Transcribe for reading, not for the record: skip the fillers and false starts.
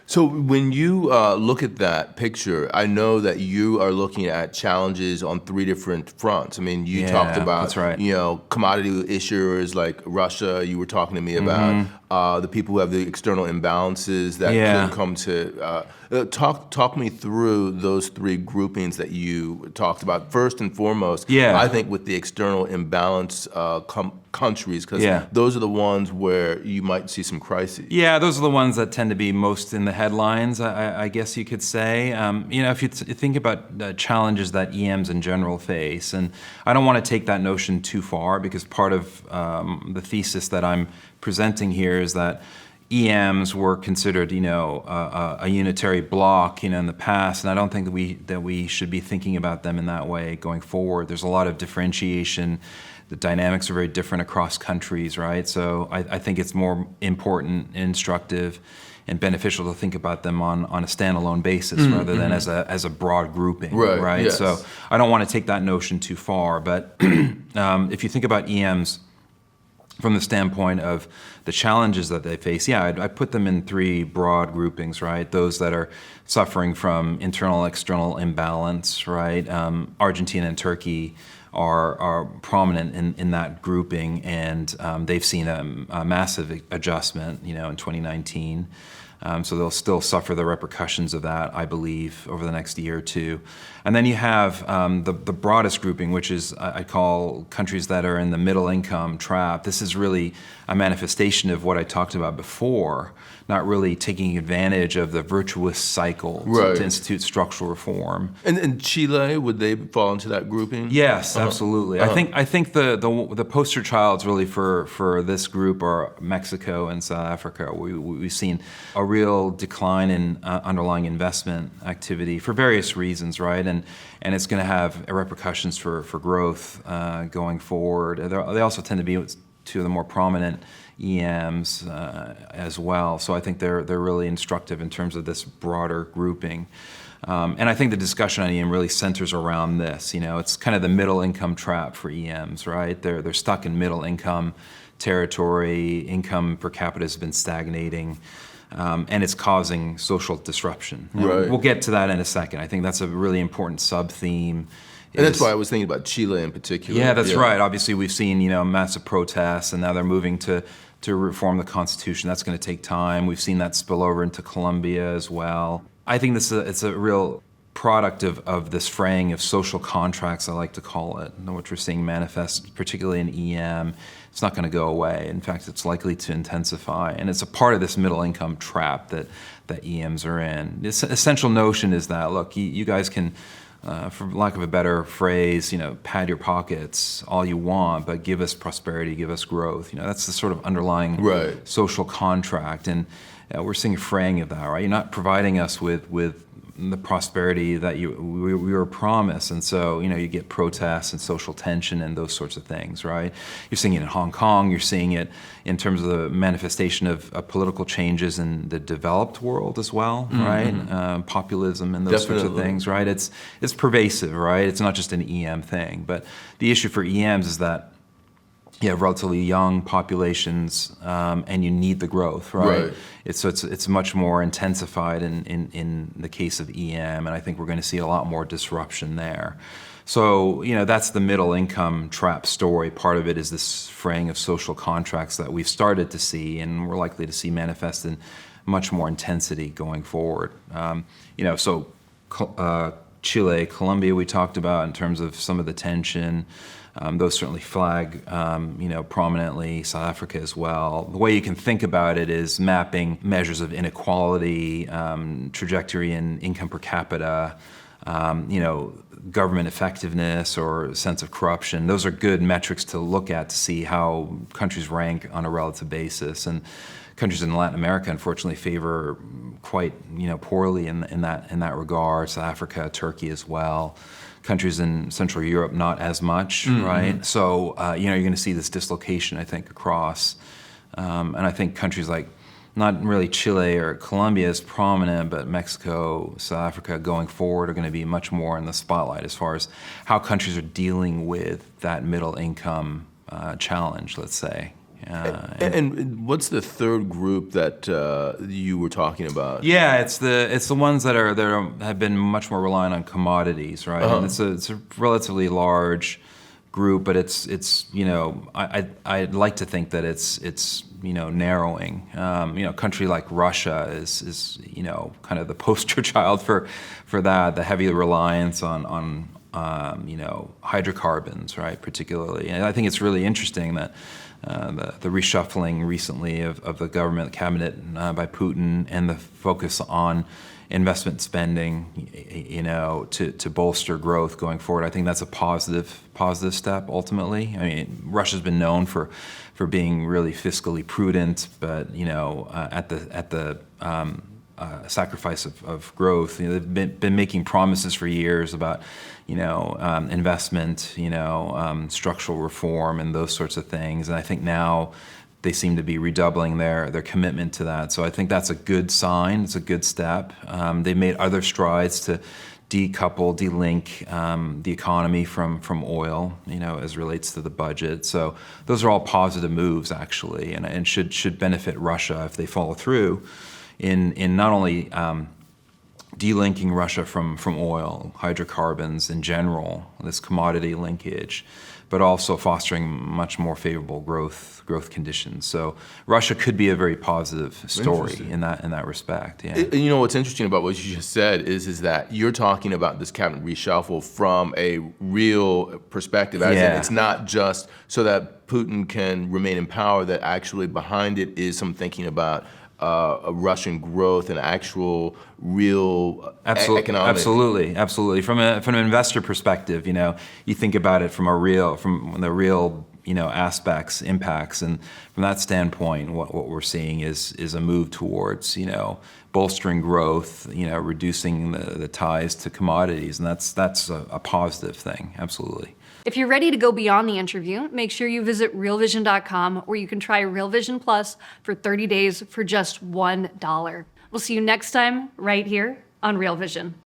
So when you look at that picture, I know that you are looking at challenges on three different fronts. I mean, you talked Yeah, about, that's right. commodity issuers like Russia. You were talking to me about the people who have the external imbalances that Yeah. could come to. Talk me through those three groupings that you talked about. First and foremost, Yeah. I think with the external imbalance countries, because Yeah. those are the ones where you might see some crises. Yeah, those are the ones that tend to be most in the headlines, I guess you could say. If you think about the challenges that EMs in general face, and I don't want to take that notion too far because part of the thesis that I'm presenting here is that EMs were considered, a unitary block, in the past, and I don't think that we should be thinking about them in that way going forward. There's a lot of differentiation. The dynamics are very different across countries, right? So I think it's more important, instructive, and beneficial to think about them on a standalone basis rather than as a broad grouping, right? Yes. So I don't want to take that notion too far, but if you think about EMs from the standpoint of the challenges that they face, I put them in three broad groupings, right? Those that are suffering from internal-external imbalance, right? Argentina and Turkey are prominent in that grouping, and they've seen a massive adjustment, in 2019. So they'll still suffer the repercussions of that, I believe, over the next year or two. And then you have the broadest grouping, which is I call countries that are in the middle income trap. This is really a manifestation of what I talked about before, not really taking advantage of the virtuous cycle to institute structural reform. And Chile, would they fall into that grouping? Yes, absolutely. I think the poster childs really for this group are Mexico and South Africa. We've seen a real decline in underlying investment activity for various reasons, right? And it's going to have repercussions for growth going forward. They also tend to be two of the more prominent EMs as well. So I think they're really instructive in terms of this broader grouping. And I think the discussion on EM really centers around this. It's kind of the middle income trap for EMs, right? They're stuck in middle income territory. Income per capita has been stagnating. And it's causing social disruption. Right. We'll get to that in a second. I think that's a really important sub-theme. And that's why I was thinking about Chile in particular. Yeah, that's right. Obviously, we've seen massive protests, and now they're moving to reform the Constitution. That's going to take time. We've seen that spill over into Colombia as well. I think it's a real product of this fraying of social contracts, I like to call it, which we're seeing manifest, particularly in EM. It's not going to go away. In fact, it's likely to intensify. And it's a part of this middle income trap that EMs are in. The essential notion is that, look, you guys can, for lack of a better phrase, pad your pockets all you want, but give us prosperity, give us growth. That's the sort of underlying social contract. And we're seeing a fraying of that, right? You're not providing us with the prosperity that we were promised, and so you get protests and social tension and those sorts of things, right? You're seeing it in Hong Kong. You're seeing it in terms of the manifestation of political changes in the developed world as well, right? Populism and those sorts of things, right? It's pervasive, right? It's not just an EM thing, but the issue for EMs is that you have relatively young populations, and you need the growth, right? It's much more intensified in the case of EM, and I think we're going to see a lot more disruption there. So that's the middle income trap story. Part of it is this fraying of social contracts that we've started to see, and we're likely to see manifest in much more intensity going forward. Chile, Colombia, we talked about in terms of some of the tension. Those certainly flag, prominently. South Africa as well. The way you can think about it is mapping measures of inequality, trajectory in income per capita, government effectiveness or sense of corruption. Those are good metrics to look at to see how countries rank on a relative basis. And countries in Latin America, unfortunately, favor quite, poorly in that regard. South Africa, Turkey as well. Countries in Central Europe, not as much, right? So, you're going to see this dislocation, I think, across. And I think countries like, not really Chile or Colombia is prominent, but Mexico, South Africa going forward are going to be much more in the spotlight as far as how countries are dealing with that middle income challenge, let's say. And what's the third group that you were talking about? Yeah, it's the ones that have been much more reliant on commodities, right? And it's a relatively large group, but it's I'd like to think that it's narrowing. A country like Russia is kind of the poster child for that, the heavy reliance on hydrocarbons, right, particularly. And I think it's really interesting that the reshuffling recently of the government cabinet by Putin and the focus on investment spending, to bolster growth going forward. I think that's a positive step ultimately. I mean, Russia's been known for being really fiscally prudent, but at the sacrifice of growth. They've been making promises for years about investment, structural reform, and those sorts of things. And I think now they seem to be redoubling their commitment to that. So I think that's a good sign. It's a good step. They've made other strides to delink the economy from oil, as relates to the budget. So those are all positive moves, actually, and should benefit Russia if they follow through in not only delinking Russia from oil, hydrocarbons in general, this commodity linkage, but also fostering much more favorable growth conditions. So Russia could be a very positive story in that respect. Yeah. What's interesting about what you just said is that you're talking about this cabinet reshuffle from a real perspective. As in, it's not just so that Putin can remain in power, that actually behind it is some thinking about a Russian growth and actual economic. Absolutely. From an investor perspective, you think about it from the real aspects, impacts, and from that standpoint, what we're seeing is a move towards bolstering growth, reducing the ties to commodities, and that's a positive thing. Absolutely. If you're ready to go beyond the interview, make sure you visit realvision.com, where you can try Real Vision Plus for 30 days for just $1. We'll see you next time right here on Real Vision.